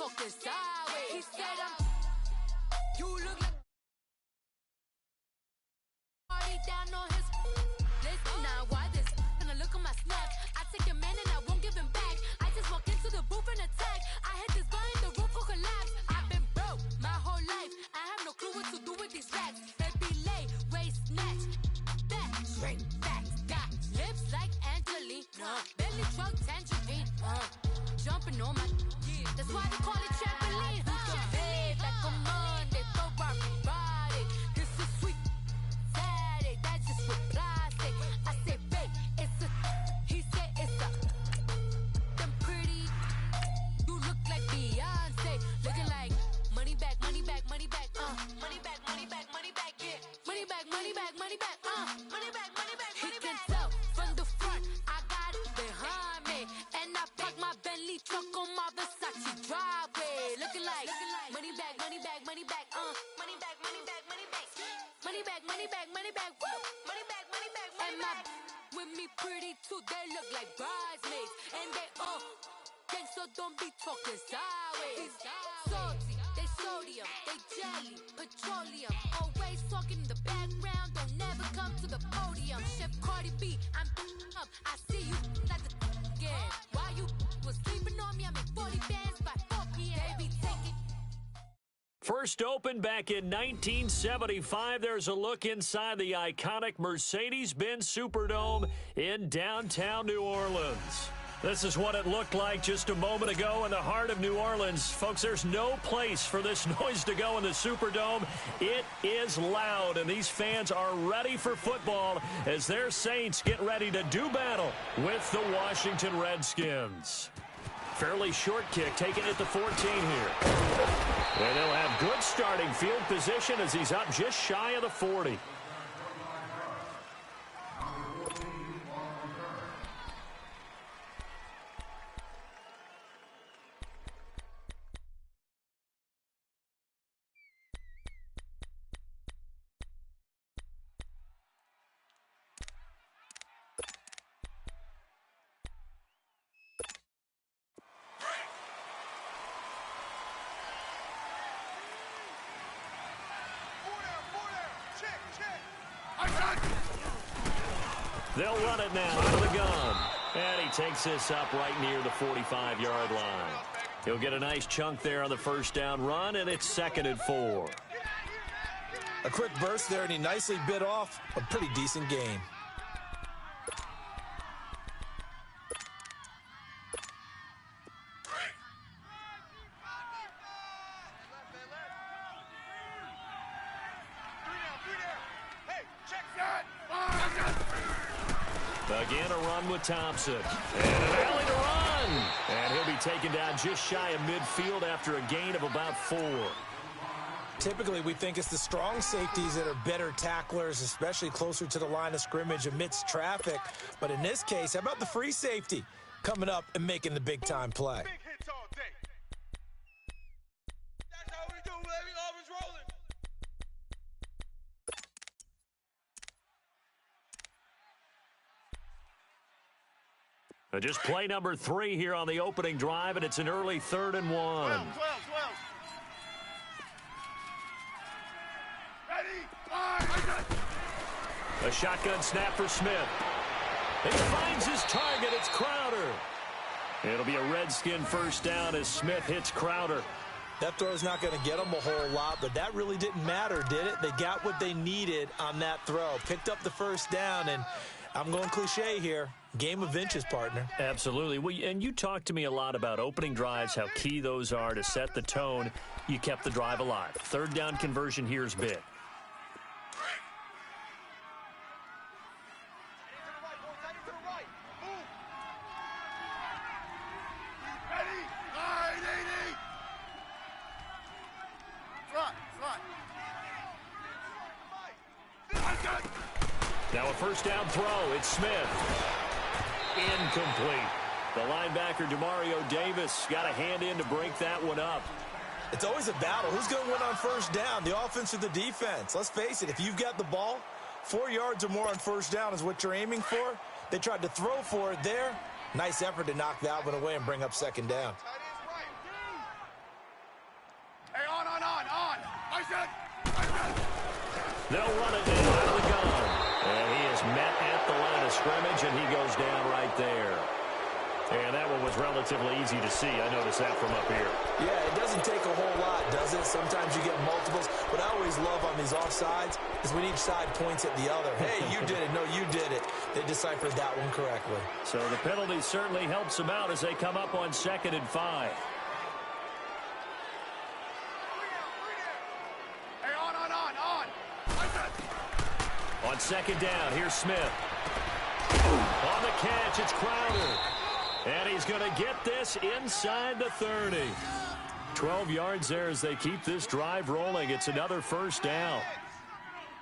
talking sideways. He said you look like party down on his list. Now why this? Gonna look at my snap. I take a man and I won't give him back. I just walk into the booth and attack. I hit this button, the roof will collapse. I've been broke my whole life. I have no clue what to do with these racks. Baby lay, waist snatch, back, straight back. Got lips like Angelina, belly truck tangerine. Jumping on my, that's why they call it trampoline. Who can pay like a Monday for everybody? This is sweet Saturday, that's just with plastic. I say, babe, it's a, he said it's a, them pretty, you look like Beyonce, looking like money back, money back, money back, money back, money back, money back, yeah, money back, money back, money back, money back, money back, money back. He can tell from the front, I got it behind me, and I park my Bentley truck on my Versace driveway, looking like money back, money back, money back, money back, money back, money back, money back, money back, money back, woo, money back, money back, money back. With me pretty too, they look like bridesmaids, and they all gang, so don't be talking sideways. Salty, they sodium, they jelly, petroleum, always talking in the background, don't never come to the podium. Chef Cardi B, I'm up, I see you at the again. Why you was sleeping on me? I make 40 bands by 4 p.m. They be taking. First opened back in 1975, there's a look inside the iconic Mercedes-Benz Superdome in downtown New Orleans. This is what it looked like just a moment ago in the heart of New Orleans. Folks, there's no place for this noise to go in the Superdome. It is loud, and these fans are ready for football as their Saints get ready to do battle with the Washington Redskins. Fairly short kick, taken at the 14 here. And they'll have good starting field position as he's up just shy of the 40. They'll run it now to the gun. And he takes this up right near the 45-yard line. He'll get a nice chunk there on the first down run, and it's 2nd and 4. A quick burst there, and he nicely bit off a pretty decent gain. Again, a run with Thompson. And an alley to run. And he'll be taken down just shy of midfield after a gain of about 4. Typically, we think it's the strong safeties that are better tacklers, especially closer to the line of scrimmage amidst traffic. But in this case, how about the free safety coming up and making the big-time play? Big hits all day. That's how we do, baby. Always rolling. Just play number 3 here on the opening drive, and it's an early 3rd and 1. 12. Ready? A shotgun snap for Smith. He finds his target. It's Crowder. It'll be a Redskin first down as Smith hits Crowder. That throw's not going to get them a whole lot, but that really didn't matter, did it? They got what they needed on that throw. Picked up the first down, and I'm going cliche here. Game of inches, partner. Absolutely. Well, and you talked to me a lot about opening drives, how key those are to set the tone. You kept the drive alive. 3rd down conversion here is big. Now a first down throw. It's Smith. Incomplete. The linebacker, Demario Davis, got a hand in to break that one up. It's always a battle. Who's going to win on first down, the offense or the defense? Let's face it, if you've got the ball, 4 yards or more on first down is what you're aiming for. They tried to throw for it there. Nice effort to knock that one away and bring up 2nd down. They'll run it now out of the gun. And he is met at the line of scrimmage, and he goes down right there. And that one was relatively easy to see. I noticed that from up here. Yeah, it doesn't take a whole lot, does it? Sometimes you get multiples. What I always love on these offsides is when each side points at the other. Hey, you did it. No, you did it. They deciphered that one correctly. So the penalty certainly helps them out as they come up on 2nd and 5. Hey, on. On 2nd down, here's Smith. On the catch, it's Crowder. And he's going to get this inside the 30. 12 yards there as they keep this drive rolling. It's another first down.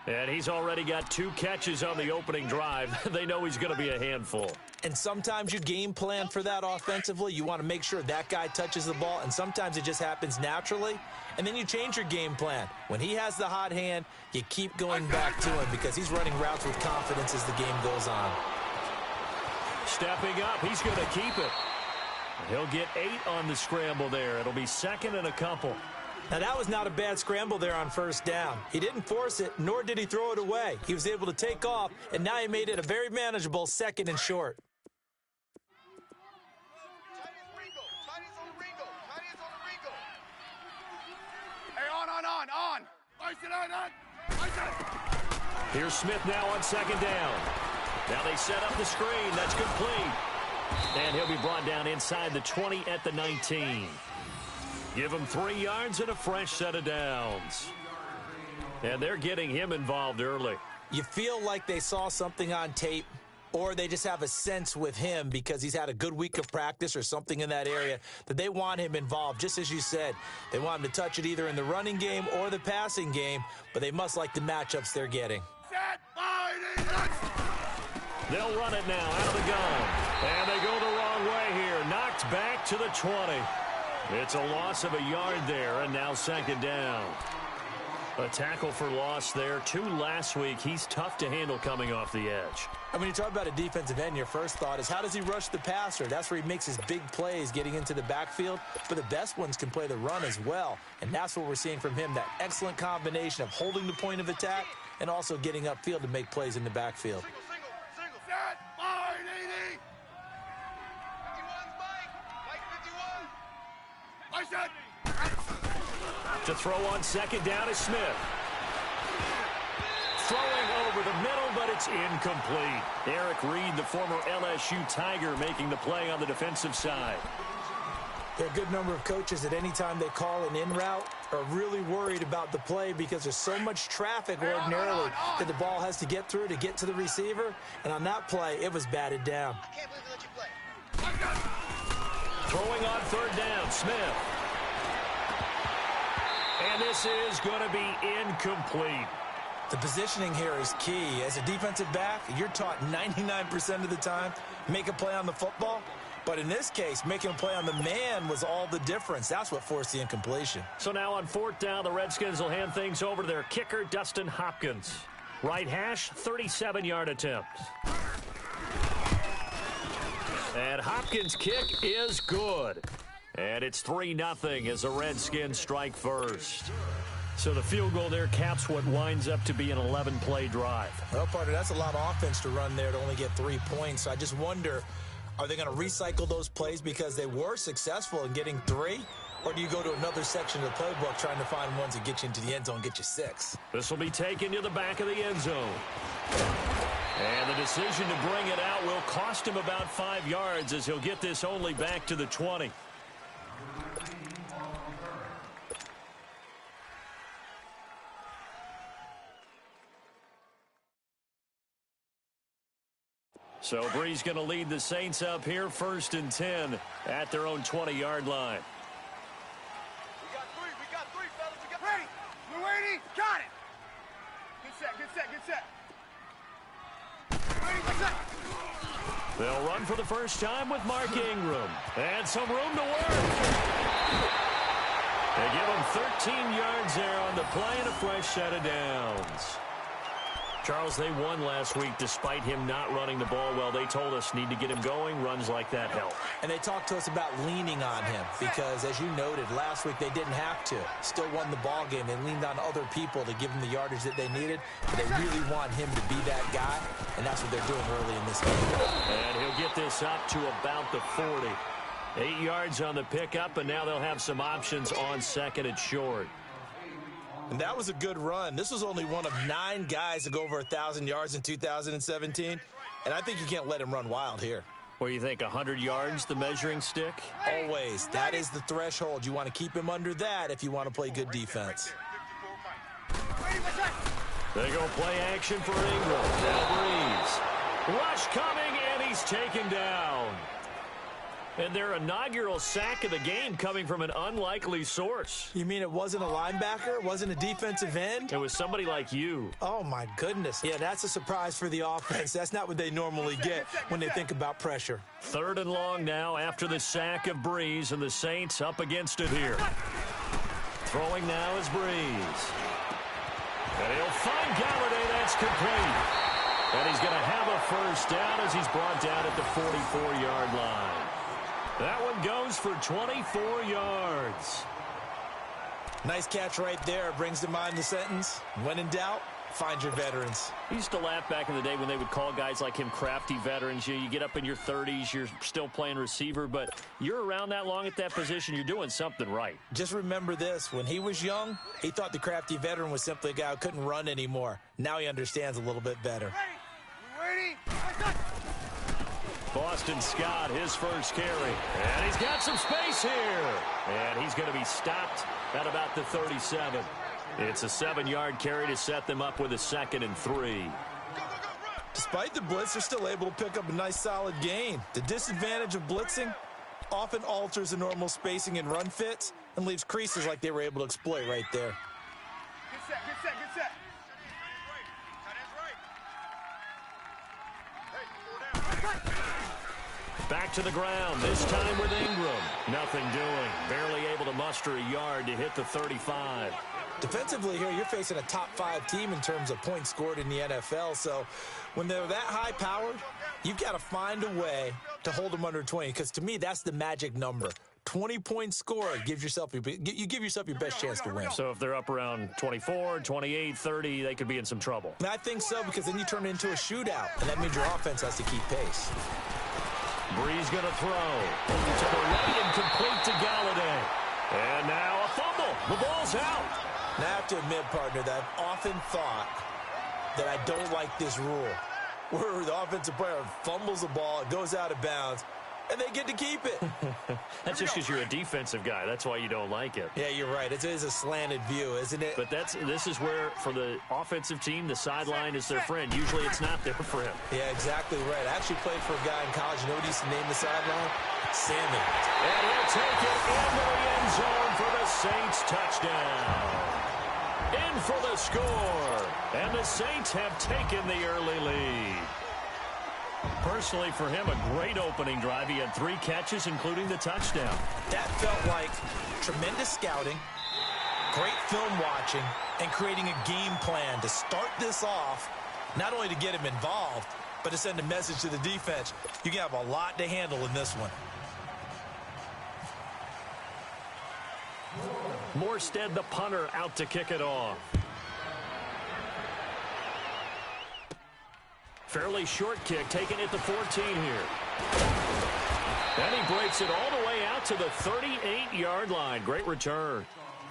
And he's already got 2 catches on the opening drive. They know he's going to be a handful. And sometimes you game plan for that offensively. You want to make sure that guy touches the ball, and sometimes it just happens naturally. And then you change your game plan. When he has the hot hand, you keep going back to him because he's running routes with confidence as the game goes on. Stepping up, he's going to keep it. He'll get 8 on the scramble there. It'll be 2nd and a couple. Now, that was not a bad scramble there on 1st down. He didn't force it, nor did he throw it away. He was able to take off, and now he made it a very manageable 2nd and short. Hey, on. Here's Smith now on 2nd down. Now they set up the screen. That's complete. And he'll be brought down inside the 20 at the 19. Give him 3 yards and a fresh set of downs. And they're getting him involved early. You feel like they saw something on tape, or they just have a sense with him because he's had a good week of practice or something in that area that they want him involved. Just as you said, they want him to touch it either in the running game or the passing game, but they must like the matchups they're getting. They'll run it now out of the gun. And they go the wrong way here. Knocked back to the 20. It's a loss of a yard there, and now 2nd down. A tackle for loss there. 2 last week. He's tough to handle coming off the edge. And when you talk about a defensive end, your first thought is how does he rush the passer? That's where he makes his big plays getting into the backfield. But the best ones can play the run as well. And that's what we're seeing from him, that excellent combination of holding the point of attack and also getting upfield to make plays in the backfield. To throw on 2nd down is Smith. Throwing over the middle, but it's incomplete. Eric Reed, the former LSU Tiger, making the play on the defensive side. There are a good number of coaches that any time they call an in route are really worried about the play because there's so much traffic ordinarily that the ball has to get through to get to the receiver. And on that play, it was batted down. I can't believe they let you play. Throwing on 3rd down, Smith. And this is going to be incomplete. The positioning here is key. As a defensive back, you're taught 99% of the time, make a play on the football. But in this case, making a play on the man was all the difference. That's what forced the incompletion. So now on 4th down, the Redskins will hand things over to their kicker, Dustin Hopkins. Right hash, 37-yard attempt. And Hopkins' kick is good. And it's 3-0 as the Redskins strike first. So the field goal there caps what winds up to be an 11-play drive. Well, partner, that's a lot of offense to run there to only get 3 points. So I just wonder, are they going to recycle those plays because they were successful in getting 3? Or do you go to another section of the playbook trying to find ones that get you into the end zone and get you 6? This will be taken to the back of the end zone. And the decision to bring it out will cost him about 5 yards as he'll get this only back to the 20. So Bree's going to lead the Saints up here, 1st and 10 at their own 20-yard line. We got three, fellas. We got three. Luady, got it. Good set. Luady, good set. They'll run for the first time with Mark Ingram. And some room to work. They give him 13 yards there on the play and a fresh set of downs. Charles, they won last week despite him not running the ball well. They told us need to get him going. Runs like that help. And they talked to us about leaning on him because, as you noted, last week they didn't have to. Still won the ball game. They leaned on other people to give them the yardage that they needed. But they really want him to be that guy, and that's what they're doing early in this game. And he'll get this up to about the 40. 8 yards on the pickup, and now they'll have some options on second and short. And that was a good run. This was only one of 9 guys to go over 1,000 yards in 2017. And I think you can't let him run wild here. What do you think, 100 yards, the measuring stick? Always. That is the threshold. You want to keep him under that if you want to play good defense. They go play action for Ingram. Now Breeze. Rush coming, and he's taken down. And their inaugural sack of the game coming from an unlikely source. You mean it wasn't a linebacker? It wasn't a defensive end? It was somebody like you. Oh, my goodness. Yeah, that's a surprise for the offense. That's not what they normally get when they think about pressure. 3rd and long now after the sack of Breeze, and the Saints up against it here. Throwing now is Breeze. And he'll find Galladay. That's complete. And he's going to have a first down as he's brought down at the 44-yard line. That one goes for 24 yards. Nice catch right there. Brings to mind the sentence, when in doubt, find your veterans. I used to laugh back in the day when they would call guys like him crafty veterans. You get up in your 30s, you're still playing receiver, but you're around that long at that position, you're doing something right. Just remember this. When he was young, he thought the crafty veteran was simply a guy who couldn't run anymore. Now he understands a little bit better. Ready? Boston Scott, his first carry. And he's got some space here. And he's going to be stopped at about the 37. It's a 7-yard carry to set them up with a 2nd and 3. Despite the blitz, they're still able to pick up a nice solid gain. The disadvantage of blitzing often alters the normal spacing and run fits and leaves creases like they were able to exploit right there. Get set, get set, get set. Back to the ground, this time with Ingram. Nothing doing. Barely able to muster a yard to hit the 35. Defensively here, you're facing a top 5 team in terms of points scored in the NFL. So when they're that high-powered, you've got to find a way to hold them under 20. Because to me, that's the magic number. 20 points scored, you give yourself your best chance to win. So if they're up around 24, 28, 30, they could be in some trouble. And I think so, because then you turn it into a shootout, and that means your offense has to keep pace. Breeze going to throw to the right and complete to Galladay. And now a fumble. The ball's out. Now I have to admit, partner, that I've often thought that I don't like this rule, where the offensive player fumbles the ball, it goes out of bounds, and they get to keep it. That's just because you're a defensive guy. That's why you don't like it. Yeah, you're right. It is a slanted view, isn't it? But this is where, for the offensive team, the sideline is their friend. Usually it's not there for him. Yeah, exactly right. I actually played for a guy in college. You know what he used to name the sideline? Sammy. And he'll take it into the end zone for the Saints touchdown. In for the score. And the Saints have taken the early lead. Personally, for him, a great opening drive. He had 3 catches, including the touchdown. That felt like tremendous scouting, great film watching, and creating a game plan to start this off, not only to get him involved, but to send a message to the defense. You can have a lot to handle in this one. Morstead, the punter, out to kick it off. Fairly short kick, taken at the 14 here. Then he breaks it all the way out to the 38-yard line. Great return.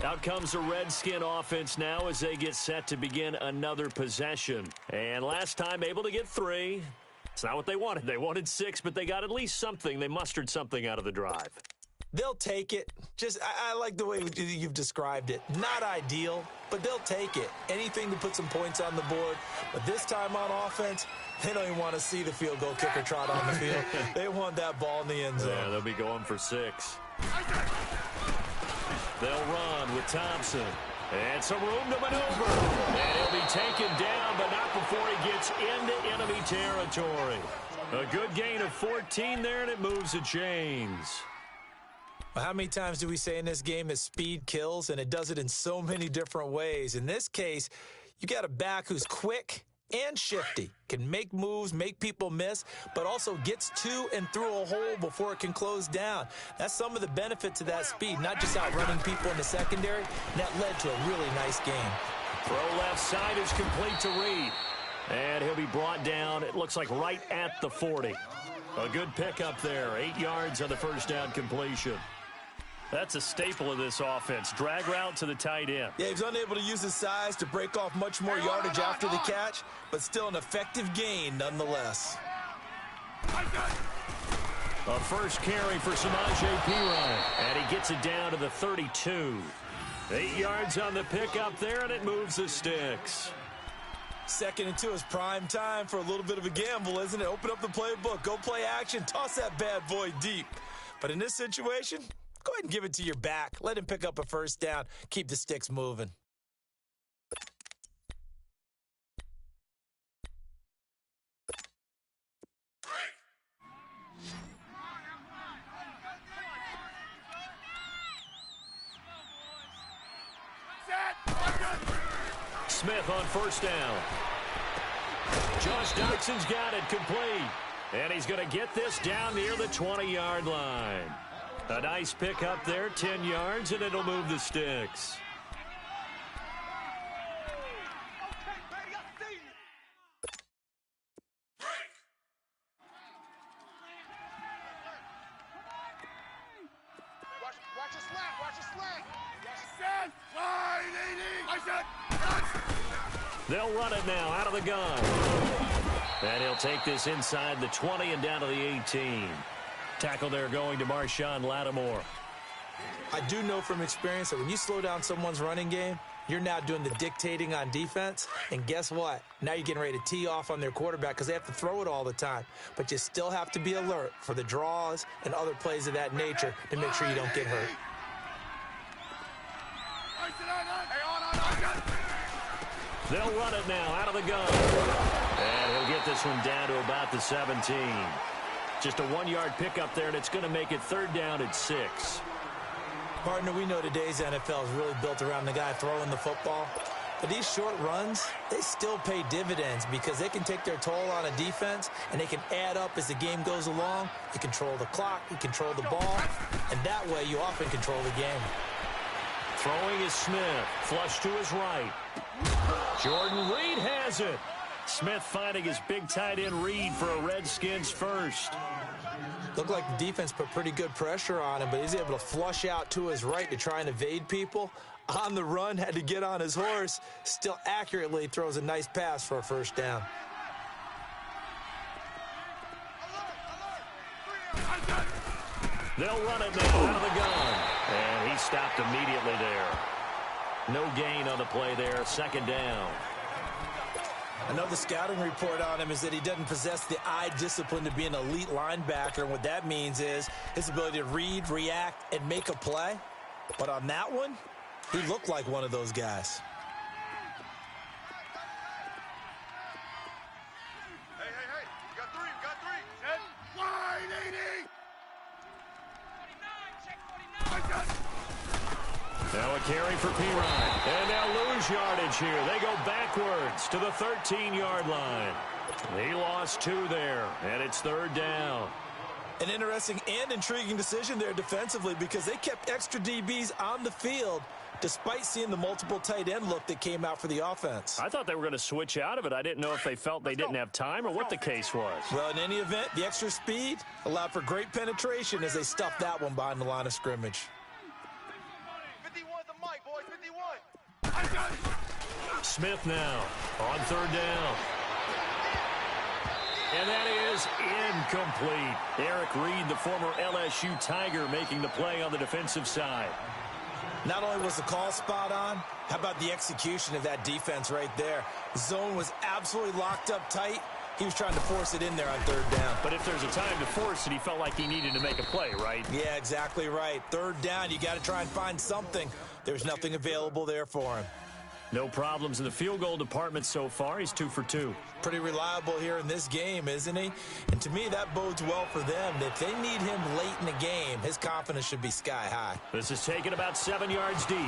Out comes the Redskin offense now as they get set to begin another possession. And last time able to get 3. It's not what they wanted. They wanted 6, but they got at least something. They mustered something out of the drive. They'll take it. I like the way you've described it. Not ideal, but they'll take it. Anything to put some points on the board. But this time on offense, they don't even want to see the field goal kicker trot on the field. They want that ball in the end zone. Yeah, they'll be going for 6. They'll run with Thompson. And some room to maneuver. And he'll be taken down, but not before he gets into enemy territory. A good gain of 14 there, and it moves the chains. Well, how many times do we say in this game that speed kills, and it does it in so many different ways? In this case, you got a back who's quick and shifty. Can make moves, make people miss, but also gets to and through a hole before it can close down. That's some of the benefits of that speed, not just outrunning people in the secondary. And that led to a really nice game. Throw left side is complete to Reed. And he'll be brought down, it looks like right at the 40. A good pickup there, 8 yards on the first down completion. That's a staple of this offense. Drag route to the tight end. Yeah, he's unable to use his size to break off much more yardage after the catch, but still an effective gain nonetheless. A first carry for Samaje Perine, and he gets it down to the 32. 8 yards on the pickup there, and it moves the sticks. 2nd and 2 is prime time for a little bit of a gamble, isn't it? Open up the playbook, go play action, toss that bad boy deep. But in this situation, go ahead and give it to your back. Let him pick up a first down. Keep the sticks moving. Smith on first down. Josh Doxson's got it complete. And he's going to get this down near the 20-yard line. A nice pickup there, 10 yards, and it'll move the sticks. Watch your slant, watch your slant. They'll run it now out of the gun. And he'll take this inside the 20 and down to the 18. Tackle there going to Marshawn Lattimore. I do know from experience that when you slow down someone's running game, you're now doing the dictating on defense. And guess what? Now you're getting ready to tee off on their quarterback because they have to throw it all the time. But you still have to be alert for the draws and other plays of that nature to make sure you don't get hurt. They'll run it now out of the gun. And he'll get this one down to about the 17. Just a 1-yard pickup there, and it's going to make it 3rd down at 6. Partner, we know today's NFL is really built around the guy throwing the football. But these short runs, they still pay dividends because they can take their toll on a defense, and they can add up as the game goes along. You control the clock, you control the ball, and that way you often control the game. Throwing is Smith. Flush to his right. Jordan Reed has it. Smith finding his big tight end Reed for a Redskins first. Looked like the defense put pretty good pressure on him, but he's able to flush out to his right to try and evade people. On the run, had to get on his horse. Still accurately throws a nice pass for a first down. They'll run it now out of the gun. And he stopped immediately there. No gain on the play there. 2nd down. Another scouting report on him is that he doesn't possess the eye discipline to be an elite linebacker. And what that means is his ability to read, react, and make a play. But on that one, he looked like one of those guys. Hey, we got three. Set. Wide 80. Now a carry for Perine. And they'll lose yardage here. They go backwards to the 13-yard line. He lost 2 there, and it's 3rd down. An interesting and intriguing decision there defensively because they kept extra DBs on the field despite seeing the multiple tight end look that came out for the offense. I thought they were going to switch out of it. I didn't know if they felt they didn't have time or what the case was. Well, in any event, the extra speed allowed for great penetration as they stuffed that one behind the line of scrimmage. 51 the mic, boys, 51. Smith now on 3rd down. And that is incomplete. Eric Reed, the former LSU Tiger, making the play on the defensive side. Not only was the call spot on, how about the execution of that defense right there? The zone was absolutely locked up tight. He was trying to force it in there on 3rd down. But if there's a time to force it, he felt like he needed to make a play, right? Yeah, exactly right. 3rd down, you got to try and find something. There's nothing available there for him. No problems in the field goal department so far. He's 2 for 2. Pretty reliable here in this game, isn't he? And to me, that bodes well for them. If they need him late in the game, his confidence should be sky high. This is taken about 7 yards deep.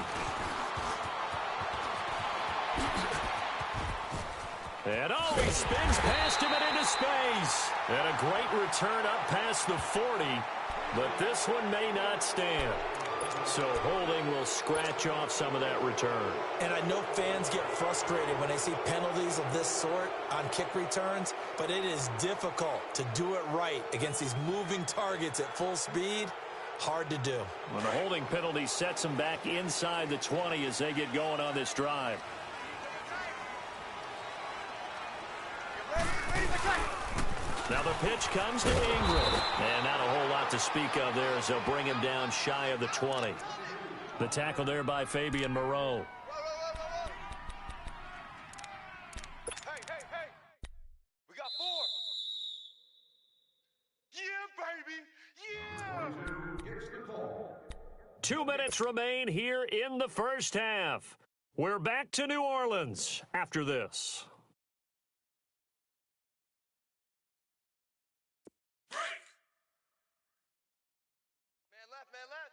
And he spins past him and into space. And a great return up past the 40, but this one may not stand. So holding will scratch off some of that return. And I know fans get frustrated when they see penalties of this sort on kick returns, but it is difficult to do it right against these moving targets at full speed. Hard to do. When the holding penalty sets them back inside the 20 as they get going on this drive. Now the pitch comes to Ingram. And not a whole lot to speak of there as they'll bring him down shy of the 20. The tackle there by Fabian Moreau. Hey. We got 4. Yeah, baby. Yeah. 2 minutes remain here in the first half. We're back to New Orleans after this. Man left.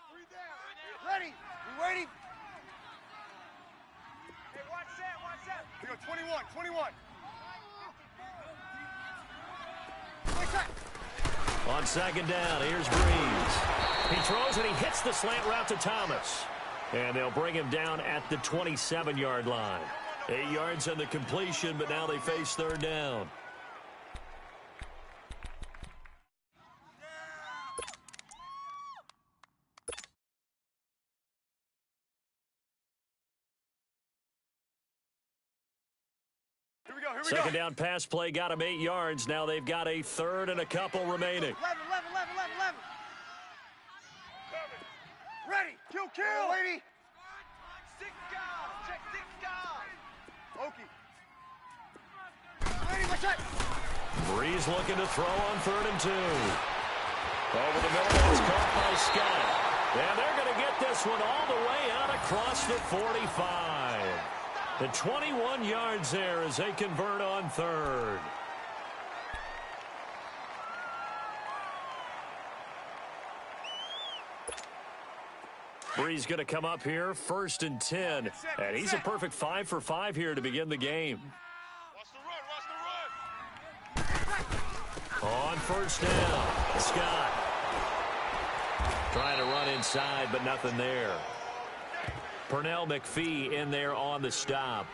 Three down. Ready. We waiting. Hey, watch that. We go 21. On second down, here's Breeze. He throws and he hits the slant route to Thomas. And they'll bring him down at the 27-yard line. 8 yards on the completion, but now they face third down. Here we go. Second down pass play got him 8 yards. Now they've got a third and a couple remaining. 11. Ready. Kill. Lady. 6 guys. Check 6 guys. Okie. Lady, watch out. Breeze looking to throw on 3rd and 2. Over the middle, it's caught by Scott. And they're going to get this one all the way out across the 45. The 21 yards there as they convert on 3rd. Breeze going to come up here, 1st and 10. And he's a perfect 5 for 5 here to begin the game. Watch the run. On 1st down, Scott. Trying to run inside, but nothing there. Pernell McPhee in there on the stop.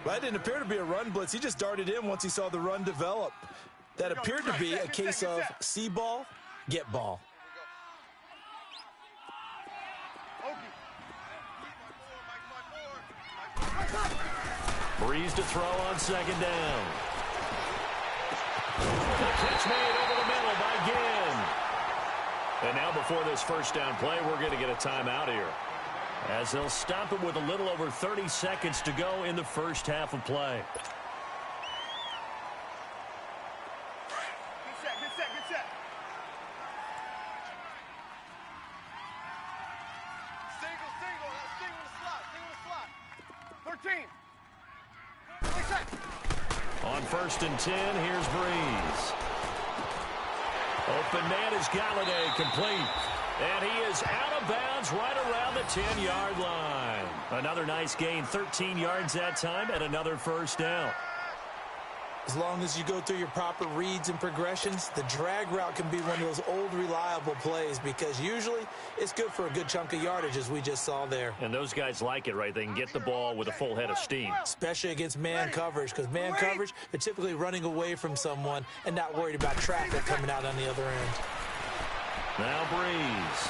Well, that didn't appear to be a run blitz. He just darted in once he saw the run develop. That appeared to be a case of see ball, get ball. Breeze to throw on 2nd down. The catch made over the middle by Ginn. And now before this 1st down play, we're going to get a timeout here, as they'll stop it with a little over 30 seconds to go in the first half of play. Get set. Single the slot. 13. On 1st and 10, here's Breeze. Open man is Galladay, complete. And he is out of bounds right around the 10-yard line. Another nice gain, 13 yards that time, and another 1st down. As long as you go through your proper reads and progressions, the drag route can be one of those old reliable plays, because usually it's good for a good chunk of yardage, as we just saw there. And those guys like it, right? They can get the ball with a full head of steam. Especially against man coverage, because man coverage, they're typically running away from someone and not worried about traffic coming out on the other end. Now Breeze.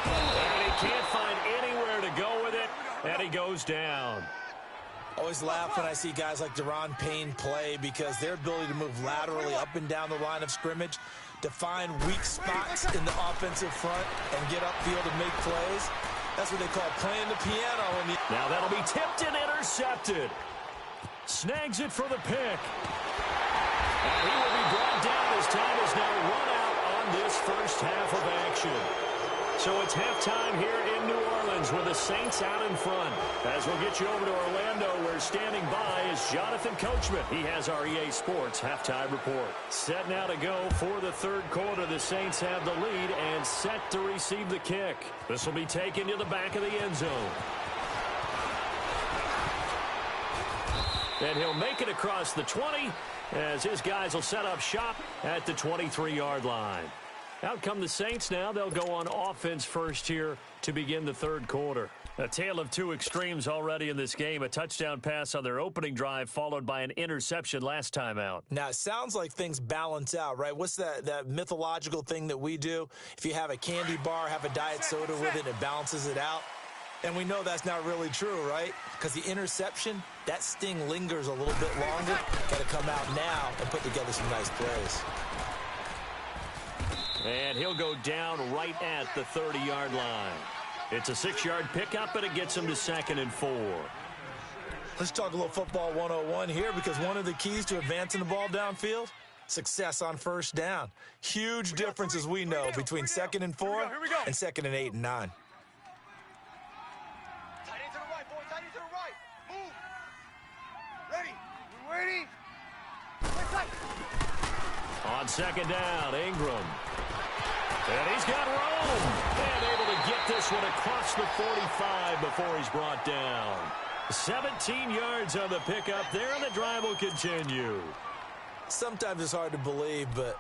And he can't find anywhere to go with it, and he goes down. Always laugh when I see guys like Deron Payne play, because their ability to move laterally up and down the line of scrimmage, to find weak spots in the offensive front and get upfield and make plays, that's what they call playing the piano. Now that'll be tipped and intercepted. Snags it for the pick. And he will be brought down as time is now run out on this first half of action. So it's halftime here in New Orleans with the Saints out in front. As we'll get you over to Orlando, where standing by is Jonathan Coachman. He has our EA Sports halftime report. Set now to go for the 3rd quarter. The Saints have the lead and set to receive the kick. This will be taken to the back of the end zone. And he'll make it across the 20 as his guys will set up shop at the 23-yard line. Out come the Saints now. They'll go on offense first here to begin the third quarter. A tale of two extremes already in this game. A touchdown pass on their opening drive followed by an interception last time out. Now, it sounds like things balance out, right? What's that mythological thing that we do? If you have a candy bar, have a diet soda with it, it balances it out. And we know that's not really true, right? Because the interception, that sting lingers a little bit longer. Got to come out now and put together some nice plays. And he'll go down right at the 30-yard line. It's a 6-yard pickup, and it gets him to 2nd and 4. Let's talk a little football 101 here, because one of the keys to advancing the ball downfield, success on first down. Huge difference, as we know, between 2nd and 4 and 2nd and 8 and 9. Tight end to the right, boy. Tight end to the right. Move. Ready. We're waiting. On 2nd down, Ingram. And he's got Rome. And able to get this one across the 45 before he's brought down. 17 yards on the pickup there, and the drive will continue. Sometimes it's hard to believe, but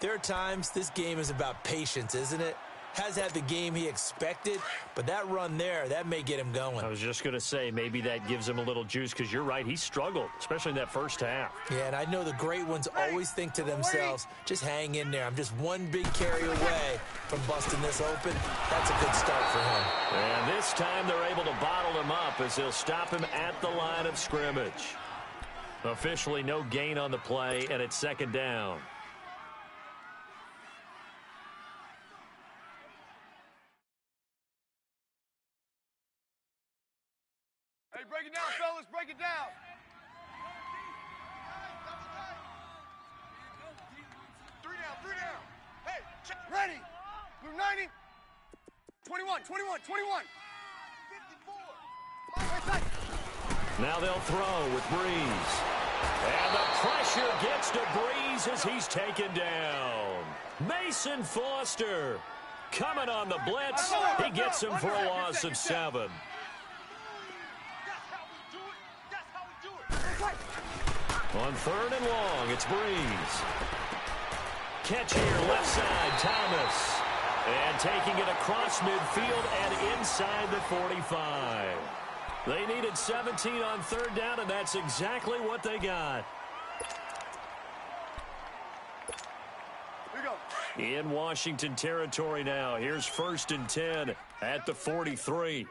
there are times this game is about patience, isn't it? Has had the game he expected, but that run there, that may get him going. I was just going to say, maybe that gives him a little juice, because you're right, he struggled, especially in that first half. Yeah, and I know the great ones always think to themselves, just hang in there. I'm just one big carry away from busting this open. That's a good start for him. And this time they're able to bottle him up as they'll stop him at the line of scrimmage. Officially no gain on the play, and it's 2nd down. Hey, break it down, fellas. Break it down. Three down. Hey, check. Ready. Blue 90. 21. 54. Now they'll throw with Breeze. And the pressure gets to Breeze as he's taken down. Mason Foster coming on the blitz. He gets him for a loss of 7. On 3rd and long, it's Breeze. Catch here, left side, Thomas. And taking it across midfield and inside the 45. They needed 17 on 3rd down, and that's exactly what they got. Here we go. In Washington territory now. Here's 1st and 10 at the 43.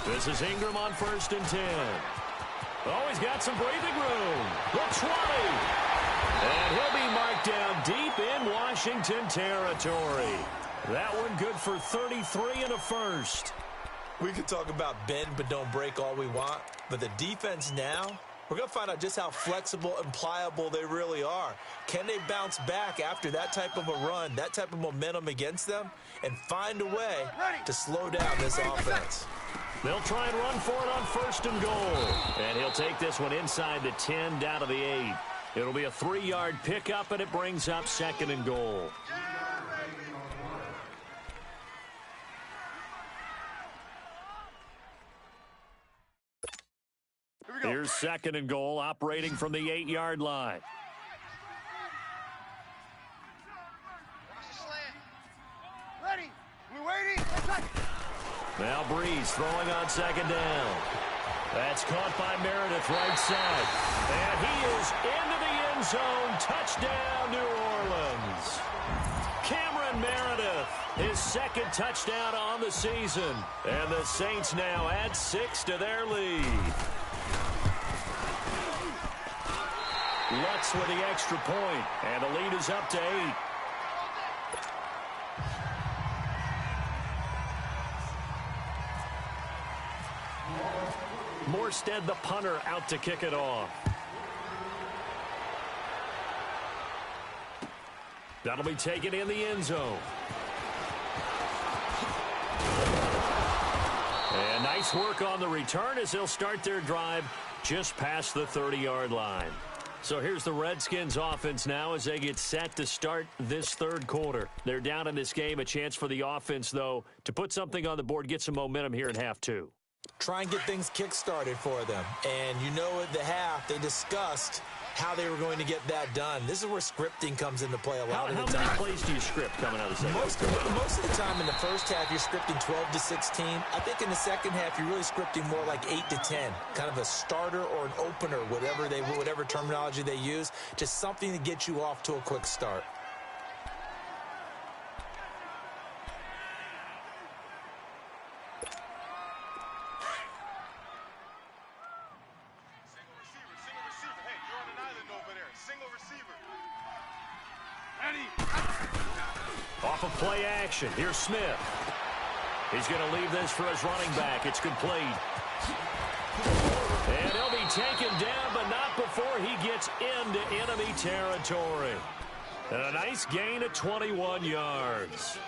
This is Ingram on 1st and 10. Oh, he's got some breathing room. The 20. And he'll be marked down deep in Washington territory. That one good for 33 and a first. We could talk about bend but don't break all we want, but the defense now, we're going to find out just how flexible and pliable they really are. Can they bounce back after that type of a run, that type of momentum against them, and find a way to slow down this offense? They'll try and run for it on 1st and goal. And he'll take this one inside the 10, down to the 8. It'll be a 3-yard pickup, and it brings up 2nd and goal. Here's 2nd and goal, operating from the 8-yard line. Ready. We're waiting. Now Breeze throwing on 2nd down. That's caught by Meredith, right side. And he is into the end zone. Touchdown, New Orleans. Cameron Meredith, his 2nd touchdown on the season. And the Saints now add 6 to their lead. Lutz with the extra point, and the lead is up to 8. Morstead, the punter, out to kick it off. That'll be taken in the end zone. And nice work on the return as they'll start their drive just past the 30-yard line. So here's the Redskins offense now as they get set to start this third quarter. They're down in this game. A chance for the offense, though, to put something on the board, get some momentum here in half two. Try and get things kick-started for them. And you know at the half, they discussed how they were going to get that done. This is where scripting comes into play a lot of the time. How many plays do you script coming out of the second? Most of the time in the first half, you're scripting 12 to 16. I think in the second half, you're really scripting more like 8 to 10. Kind of a starter or an opener, whatever terminology they use. Just something to get you off to a quick start. Off of play action. Here's Smith. He's going to leave this for his running back. It's complete. And he'll be taken down, but not before he gets into enemy territory. And a nice gain of 21 yards.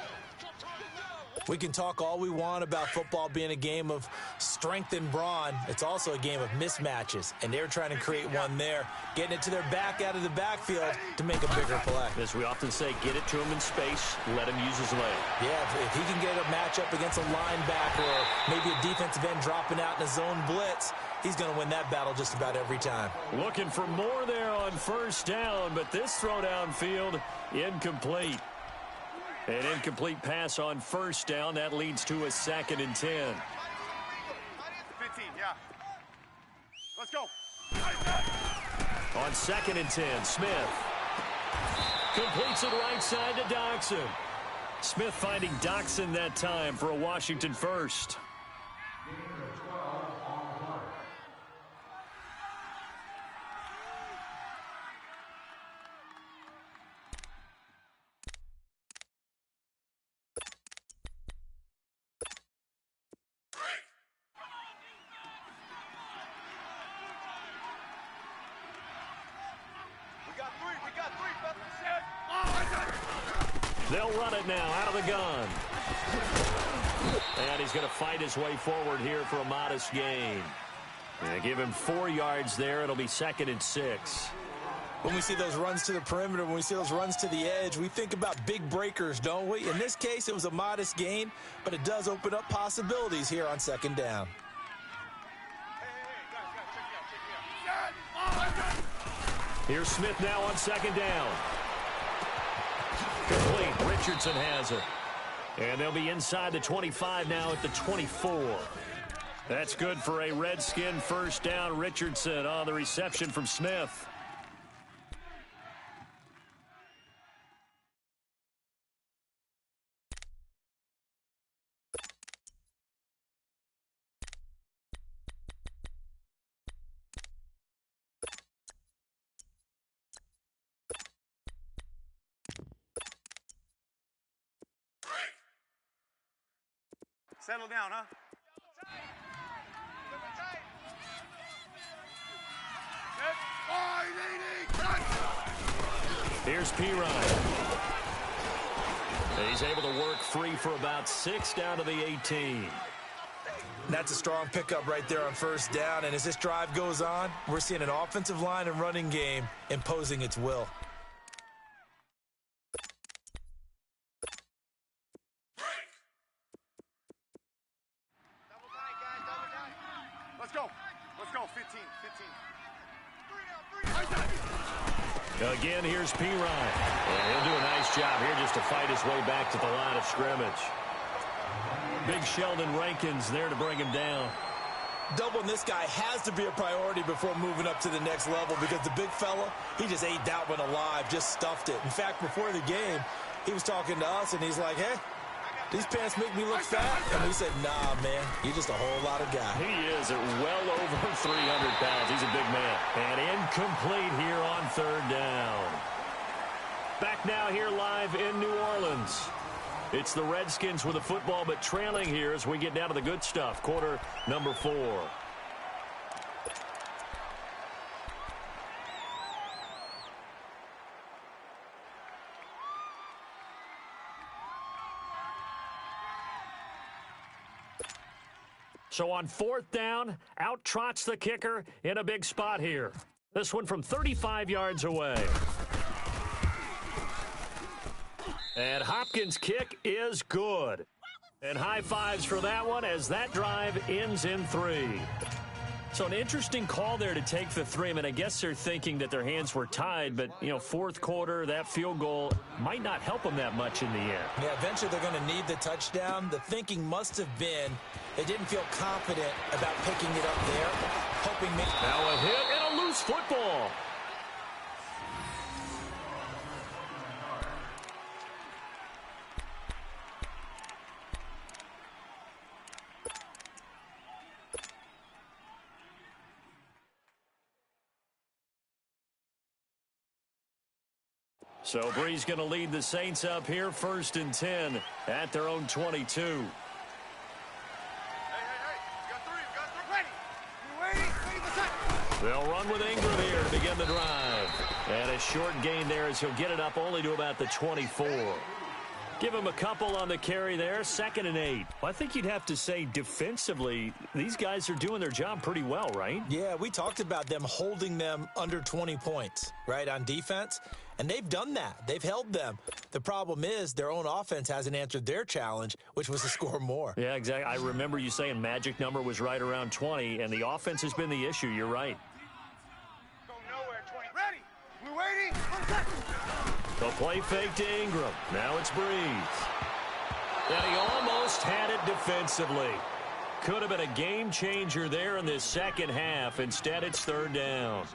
We can talk all we want about football being a game of strength and brawn. It's also a game of mismatches, and they're trying to create one there, getting it to their back out of the backfield to make a bigger play. As we often say, get it to him in space, let him use his leg. Yeah, if he can get a matchup against a linebacker or maybe a defensive end dropping out in a zone blitz, he's going to win that battle just about every time. Looking for more there on first down, but this throw downfield incomplete. An incomplete pass on first down. That leads to a 2nd and 10. 15, yeah. Let's go. On 2nd and 10, Smith completes it right side to Doxson. Smith finding Doxson that time for a Washington first. They'll run it now out of the gun. And he's going to fight his way forward here for a modest gain. Give him 4 yards there. It'll be 2nd and 6. When we see those runs to the perimeter, when we see those runs to the edge, we think about big breakers, don't we? In this case, it was a modest gain, but it does open up possibilities here on 2nd down. Here's Smith now on 2nd down. Complete. Richardson has it. And they'll be inside the 25 now at the 24. That's good for a Redskin first down. Richardson on the reception from Smith. Settle down, huh? Here's Pirine. He's able to work free for about 6 down to the 18. That's a strong pickup right there on first down. And as this drive goes on, we're seeing an offensive line and running game imposing its will. Again, here's Pirine. And he'll do a nice job here just to fight his way back to the line of scrimmage. Big Sheldon Rankins there to bring him down. Doubling this guy has to be a priority before moving up to the next level because the big fella, he just ate that one alive, just stuffed it. In fact, before the game, he was talking to us, and he's like, hey, these pants make me look fat. And we said, nah, man, you're just a whole lot of guy. He is at well over 300 pounds. He's a big man. And incomplete here on 3rd down. Back now here live in New Orleans. It's the Redskins with the football, but trailing here as we get down to the good stuff. Quarter number 4. So on 4th down, out trots the kicker in a big spot here. This one from 35 yards away. And Hopkins' kick is good. And high fives for that one as that drive ends in 3. So an interesting call there to take the 3. I mean, I guess they're thinking that their hands were tied, but, you know, fourth quarter, that field goal might not help them that much in the end. Yeah, eventually they're going to need the touchdown. The thinking must have been they didn't feel confident about picking it up there, hoping maybe. Now a hit and a loose football. So Bree's going to lead the Saints up here 1st and 10 at their own 22. Hey, we got 3, ready. You waiting? They'll run with Ingram here to begin the drive. And a short gain there as he'll get it up only to about the 24. Give him a couple on the carry there, 2nd and 8. Well, I think you'd have to say defensively, these guys are doing their job pretty well, right? Yeah, we talked about them holding them under 20 points, right, on defense. And they've done that. They've held them. The problem is their own offense hasn't answered their challenge, which was to score more. Yeah, exactly. I remember you saying magic number was right around 20, and the offense has been the issue. You're right. Go nowhere, 20. Ready. We waiting? 1 second. The play fake to Ingram. Now it's Breeze. And he almost had it defensively. Could have been a game changer there in this second half. Instead, it's 3rd down.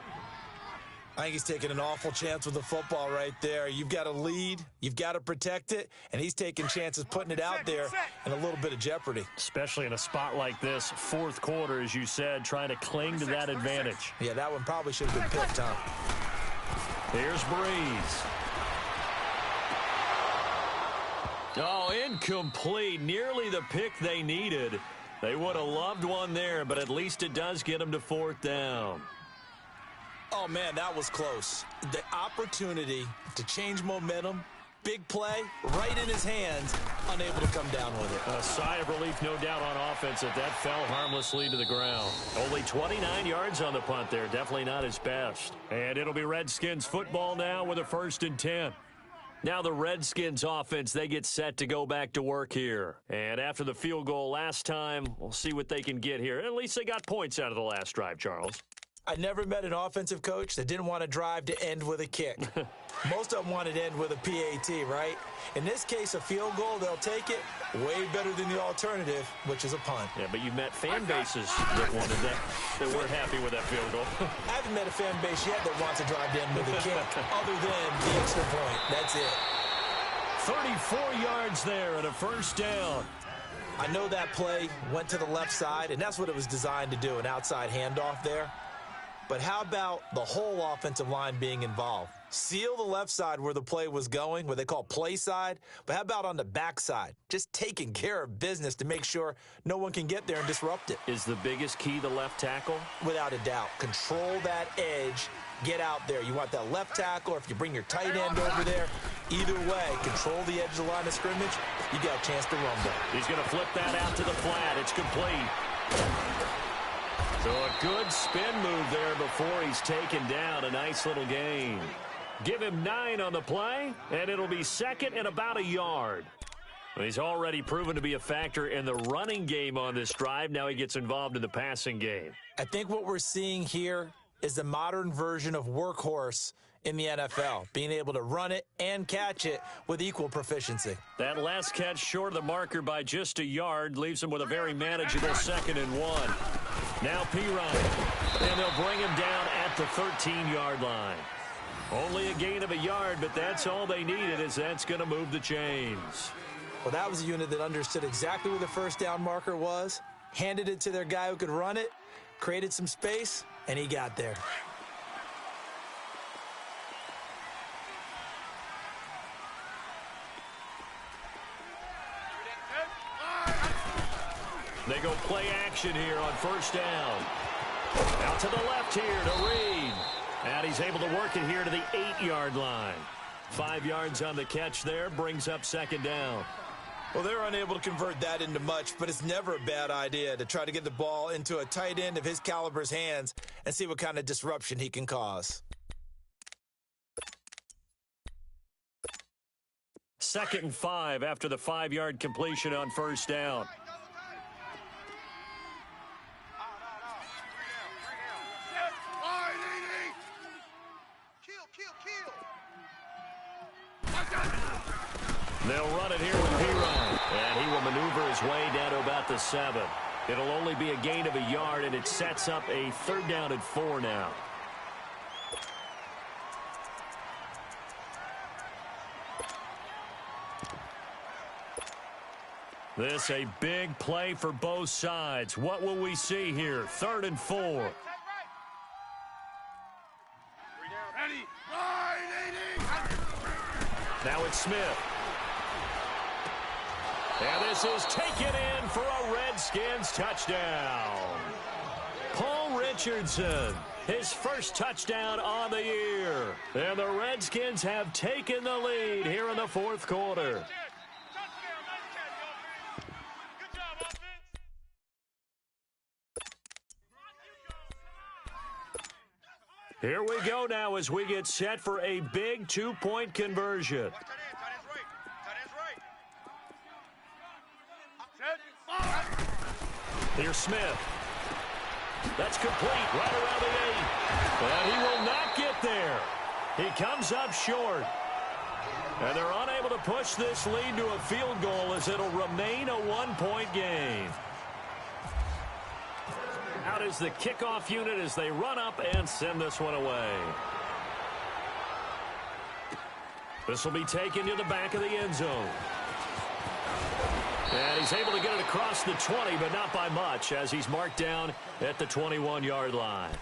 I think he's taking an awful chance with the football right there. You've got to lead. You've got to protect it. And he's taking chances putting it out there in a little bit of jeopardy. Especially in a spot like this, 4th quarter, as you said, trying to cling to that advantage. Yeah, that one probably should have been picked, huh? Here's Breeze. Oh, incomplete. Nearly the pick they needed. They would have loved one there, but at least it does get them to 4th down. Oh, man, that was close. The opportunity to change momentum, big play, right in his hands, unable to come down with it. A sigh of relief, no doubt, on offense that fell harmlessly to the ground. Only 29 yards on the punt there. Definitely not his best. And it'll be Redskins football now with a 1st and 10. Now the Redskins offense, they get set to go back to work here. And after the field goal last time, we'll see what they can get here. At least they got points out of the last drive, Charles. I never met an offensive coach that didn't want to drive to end with a kick. Most of them wanted to end with a PAT, right? In this case, a field goal, they'll take it. Way better than the alternative, which is a punt. Yeah, but you've met fan bases that wanted that weren't happy with that field goal. I haven't met a fan base yet that wants to drive to end with a kick, other than the extra point. That's it. 34 yards there and a 1st down. I know that play went to the left side, and that's what it was designed to do, an outside handoff there. But how about the whole offensive line being involved? Seal the left side where the play was going, what they call play side. But how about on the back side? Just taking care of business to make sure no one can get there and disrupt it. Is the biggest key the left tackle? Without a doubt. Control that edge. Get out there. You want that left tackle, or if you bring your tight end over there, either way, control the edge of the line of scrimmage. You got a chance to rumble. He's going to flip that out to the flat. It's complete. So a good spin move there before he's taken down. A nice little gain. Give him 9 on the play, and it'll be 2nd and about a yard. He's already proven to be a factor in the running game on this drive. Now he gets involved in the passing game. I think what we're seeing here is the modern version of workhorse in the NFL, being able to run it and catch it with equal proficiency. That last catch short of the marker by just a yard leaves him with a very manageable 2nd and 1. Now Pirine, and they'll bring him down at the 13-yard line. Only a gain of a yard, but that's all they needed, as that's going to move the chains. Well, that was a unit that understood exactly where the 1st down marker was, handed it to their guy who could run it, created some space, and he got there. They go play action here on 1st down. Out to the left here to Reed. And he's able to work it here to the 8-yard line. 5 yards on the catch there, brings up 2nd down. Well, they're unable to convert that into much, but it's never a bad idea to try to get the ball into a tight end of his caliber's hands and see what kind of disruption he can cause. 2nd and 5 after the 5-yard completion on 1st down. They'll run it here with P-Ryan, and he will maneuver his way down to about the 7. It'll only be a gain of a yard, and it sets up a 3rd down and 4 now. This a big play for both sides. What will we see here? 3rd and 4. Now it's Smith. And this is taken in for a Redskins touchdown. Paul Richardson, his first touchdown on the year. And the Redskins have taken the lead here in the 4th quarter. Here we go now as we get set for a big 2-point conversion. Here's Smith. That's complete right around the 8. And he will not get there. He comes up short. And they're unable to push this lead to a field goal as it'll remain a 1-point game. Out is the kickoff unit as they run up and send this one away. This will be taken to the back of the end zone. And he's able to get it across the 20, but not by much, as he's marked down at the 21-yard line.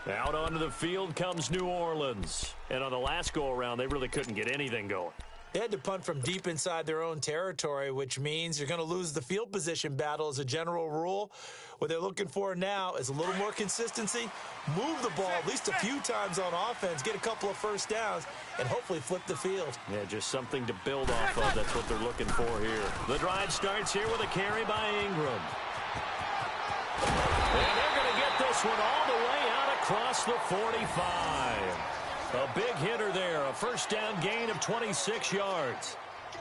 Out onto the field comes New Orleans. And on the last go-around, they really couldn't get anything going. They had to punt from deep inside their own territory, which means you're going to lose the field position battle as a general rule. What they're looking for now is a little more consistency, move the ball at least a few times on offense, get a couple of first downs, and hopefully flip the field. Yeah, just something to build off of. That's what they're looking for here. The drive starts here with a carry by Ingram. And they're going to get this one all the way out across the 45. A big hitter there, a first down gain of 26 yards.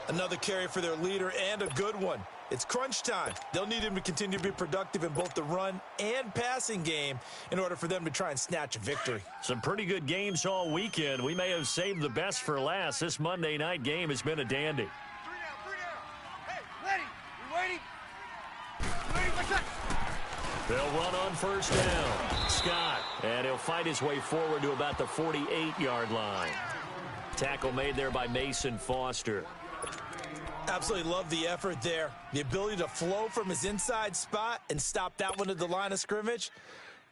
Another carry for their leader and a good one. It's crunch time. They'll need him to continue to be productive in both the run and passing game in order for them to try and snatch a victory. Some pretty good games all weekend. We may have saved the best for last. This Monday night game has been a dandy. 3 down. Hey, ready? You waiting? They'll run on first down. Scott, and he'll fight his way forward to about the 48-yard line. Tackle made there by Mason Foster. Absolutely love the effort there. The ability to flow from his inside spot and stop that one at the line of scrimmage.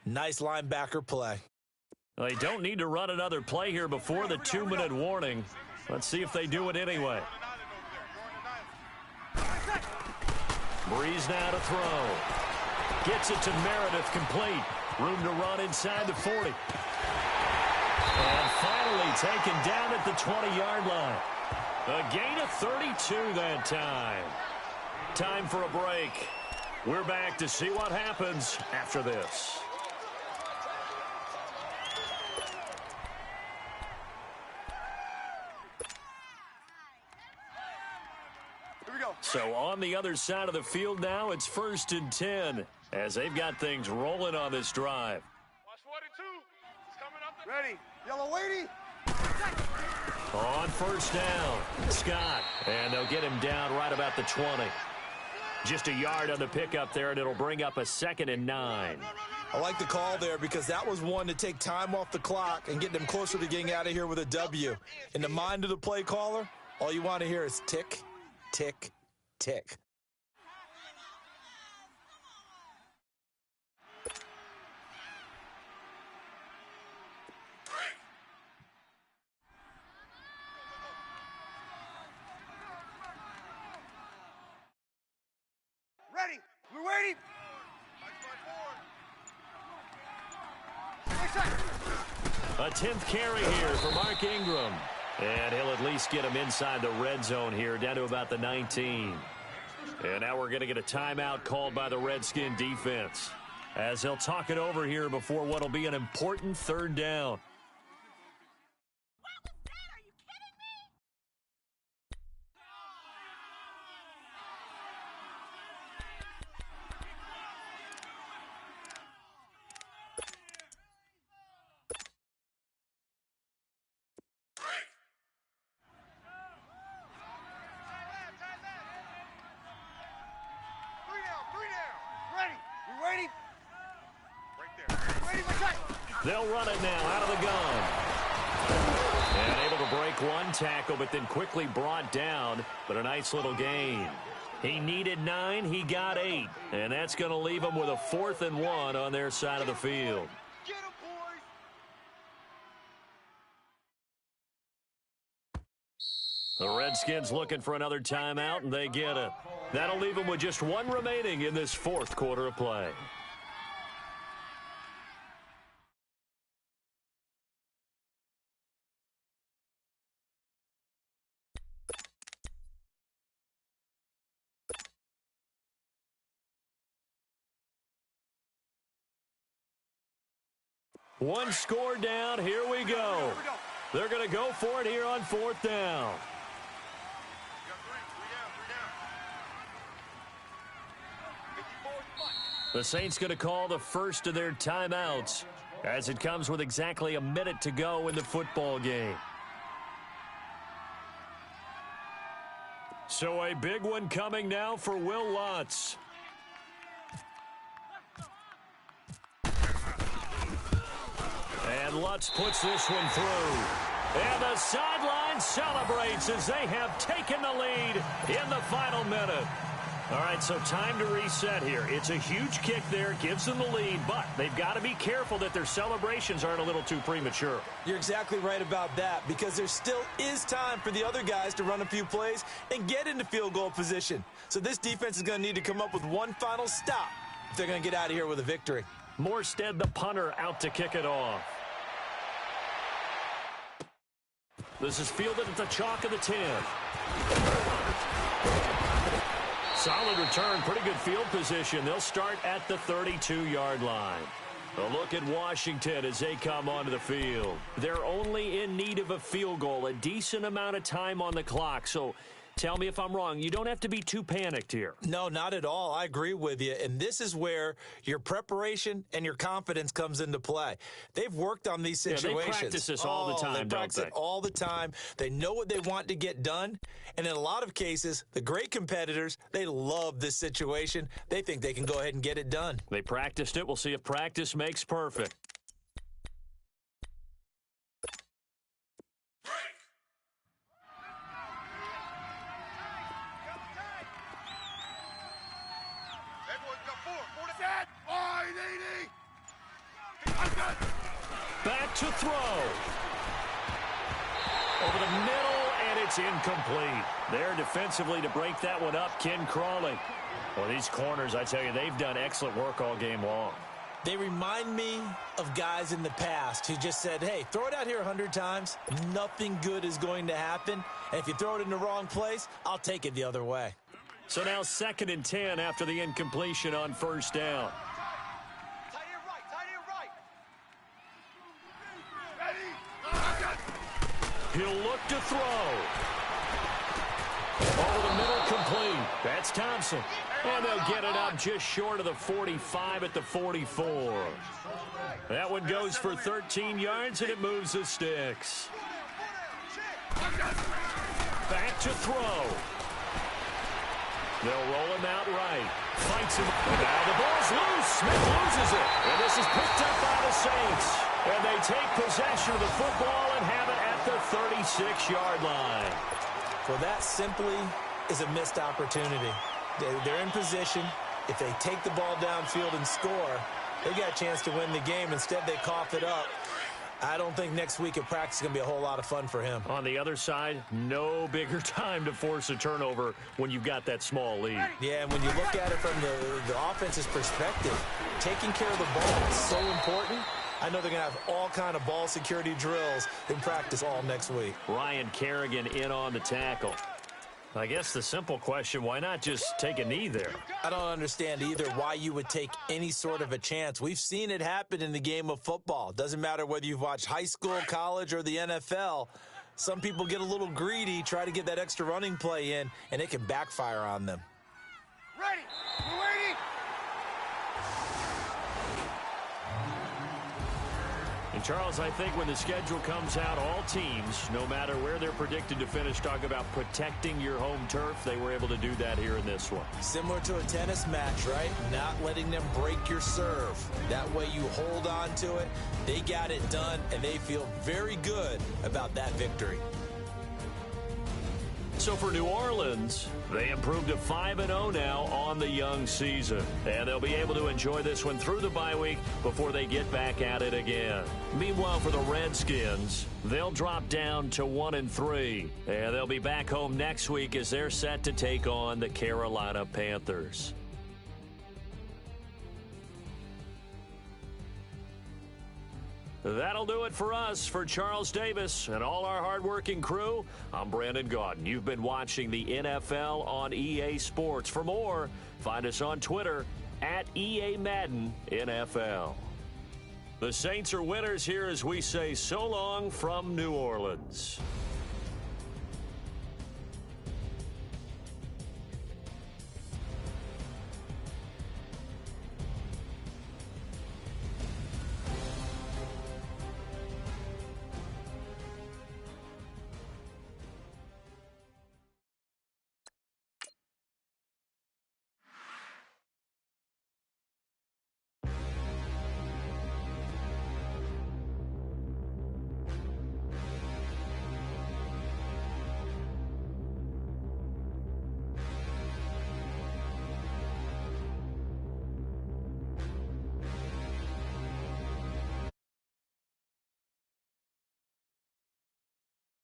Nice linebacker play. Well, they don't need to run another play here before the 2-minute warning. Let's see if they do it anyway. Breeze now to throw. Gets it to Meredith, complete. Room to run inside the 40. And finally taken down at the 20-yard line. A gain of 32 that time. Time for a break. We're back to see what happens after this. Here we go. So on the other side of the field now, it's 1st and 10 as they've got things rolling on this drive. Watch 42. It's coming up. Ready. Yellow weighty. On first down, Scott, and they'll get him down right about the 20. Just a yard on the pickup there, and it'll bring up a 2nd and 9. I like the call there because that was one to take time off the clock and get them closer to getting out of here with a W. In the mind of the play caller, all you want to hear is tick, tick, tick. Ready. We're waiting. A 10th carry here for Mark Ingram. And he'll at least get him inside the red zone here, down to about the 19. And now we're going to get a timeout called by the Redskin defense, as they'll talk it over here before what will be an important third down. They'll run it now out of the gun. And able to break one tackle, but then quickly brought down. But a nice little gain. He needed 9, he got 8. And that's going to leave him with a 4th and 1 on their side of the field. Get him, boys! The Redskins looking for another timeout, and they get it. That'll leave them with just 1 remaining in this 4th quarter of play. One score down. Here we go. They're going to go for it here on 4th down. The Saints going to call the first of their timeouts, as it comes with exactly a minute to go in the football game. So a big one coming now for Will Lutz. And Lutz puts this one through. And the sideline celebrates as they have taken the lead in the final minute. All right, so time to reset here. It's a huge kick there, gives them the lead, but they've got to be careful that their celebrations aren't a little too premature. You're exactly right about that, because there still is time for the other guys to run a few plays and get into field goal position. So this defense is going to need to come up with one final stop if they're going to get out of here with a victory. Morstead, the punter, out to kick it off. This is fielded at the chalk of the 10. Solid return, pretty good field position. They'll start at the 32-yard line. A look at Washington as they come onto the field. They're only in need of a field goal, a decent amount of time on the clock. So tell me if I'm wrong. You don't have to be too panicked here. No, not at all. I agree with you. And this is where your preparation and your confidence comes into play. They've worked on these situations. Yeah, they practice this all the time, they practice it all the time. They know what they want to get done. And in a lot of cases, the great competitors, they love this situation. They think they can go ahead and get it done. They practiced it. We'll see if practice makes perfect. Back to throw. Over the middle, and it's incomplete. There defensively to break that one up, Ken Crawley. Well, these corners, I tell you, they've done excellent work all game long. They remind me of guys in the past who just said, hey, throw it out here 100 times. Nothing good is going to happen. And if you throw it in the wrong place, I'll take it the other way. So now 2nd and 10 after the incompletion on 1st down. He'll look to throw. Over the middle, complete. That's Thompson. And they'll get it up just short of the 45 at the 44. That one goes for 13 yards, and it moves the sticks. Back to throw. They'll roll him out right. Fights him. Now the ball's loose. Smith loses it. And this is picked up by the Saints. And they take possession of the football and have it at the 36-yard line. Well, that simply is a missed opportunity. They're in position. If they take the ball downfield and score, they got a chance to win the game. Instead, they cough it up. I don't think next week at practice is going to be a whole lot of fun for him. On the other side, no bigger time to force a turnover when you've got that small lead. Yeah, and when you look at it from the offense's perspective, taking care of the ball is so important. I know they're going to have all kind of ball security drills in practice all next week. Ryan Kerrigan in on the tackle. I guess the simple question, why not just take a knee there? I don't understand either why you would take any sort of a chance. We've seen it happen in the game of football. Doesn't matter whether you've watched high school, college, or the NFL. Some people get a little greedy, try to get that extra running play in, and it can backfire on them. Ready. We're waiting. And, Charles, I think when the schedule comes out, all teams, no matter where they're predicted to finish, talk about protecting your home turf. They were able to do that here in this one. Similar to a tennis match, right? Not letting them break your serve. That way you hold on to it. They got it done, and they feel very good about that victory. So for New Orleans, they improved to 5-0 now on the young season. And they'll be able to enjoy this one through the bye week before they get back at it again. Meanwhile, for the Redskins, they'll drop down to 1-3. And they'll be back home next week as they're set to take on the Carolina Panthers. That'll do it for us. For Charles Davis and all our hardworking crew, I'm Brandon Gaudin. You've been watching the NFL on EA Sports. For more, find us on Twitter at EA Madden NFL. The Saints are winners here as we say so long from New Orleans.